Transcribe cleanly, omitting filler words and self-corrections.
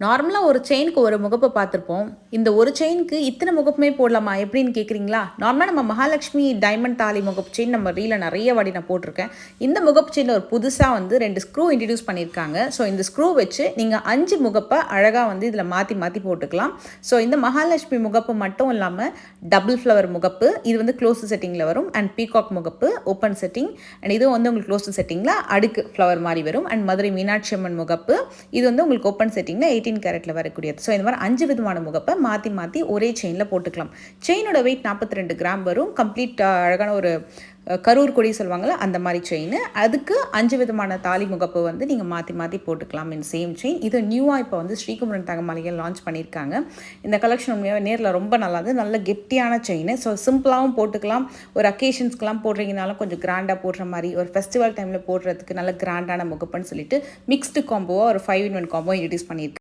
நார்மலாக ஒரு செயினுக்கு ஒரு முகப்பு பார்த்துருப்போம். இந்த ஒரு செயினுக்கு இத்தனை முகப்புமே போடலாமா எப்படின்னு கேட்குறீங்களா? நார்மலாக நம்ம மகாலட்சுமி டைமண்ட் தாலி முகப்பு செயின் நம்ம ரீலில் நிறைய வாட்டி நான் போட்டிருக்கேன். இந்த முகப்பு செயினில் ஒரு புதுசாக வந்து 2 ஸ்க்ரூ இன்ட்ரடியூஸ் பண்ணியிருக்காங்க. ஸோ இந்த ஸ்க்ரூ வச்சு நீங்கள் 5 முகப்பை அழகாக வந்து இதில் மாற்றி மாற்றி போட்டுக்கலாம். ஸோ இந்த மகாலட்சுமி முகப்பு மட்டும் இல்லாமல் டபுள் ஃப்ளவர் முகப்பு, இது வந்து க்ளோஸ் செட்டிங்கில் வரும். அண்ட் பீகாக் முகப்பு ஓப்பன் செட்டிங். அண்ட் இது வந்து உங்களுக்கு க்ளோஸ் செட்டிங்கில் அடுக்கு ஃப்ளவர் மாதிரி வரும். அண்ட் மதுரை மீனாட்சி அம்மன் முகப்பு, இது வந்து உங்களுக்கு ஓப்பன் செட்டிங்கில் 18 கேரட்டில் வரக்கூடியது. ஸோ இந்த மாதிரி 5 விதமான முகப்பை மாற்றி மாற்றி ஒரே செயினில் போட்டுக்கலாம். செயினோட வெயிட் 42 கிராம் வரும். கம்ப்ளீட் அழகான ஒரு கரூர் கொடி சொல்லுவாங்கள்ல அந்த மாதிரி செயின். அதுக்கு 5 விதமான தாலி முகப்பு வந்து நீங்கள் மாற்றி மாற்றி போட்டுக்கலாம் இன் சேம் செயின். இது நியூவாக இப்போ வந்து ஸ்ரீகுமரன் தங்கமாளிகள் லான்ச் பண்ணியிருக்காங்க. இந்த கலெக்ஷன் உண்மையாக நேரில் ரொம்ப நல்லா இருந்தது. நல்ல கெட்டியான செயின். ஸோ சிம்பிளாகவும் போட்டுக்கலாம். ஒரு அக்கேஷன்ஸ்க்கெலாம் போடுறீங்கனாலும் கொஞ்சம் கிராண்டாக போடுற மாதிரி, ஒரு ஃபெஸ்டிவல் டைமில் போடுறதுக்கு நல்ல கிராண்டான முகப்புன்னு சொல்லிட்டு மிக்ஸ்டு காம்போவாக ஒரு 5 in 1 காம்போ இன்ட்ரடியூஸ் பண்ணியிருக்காங்க.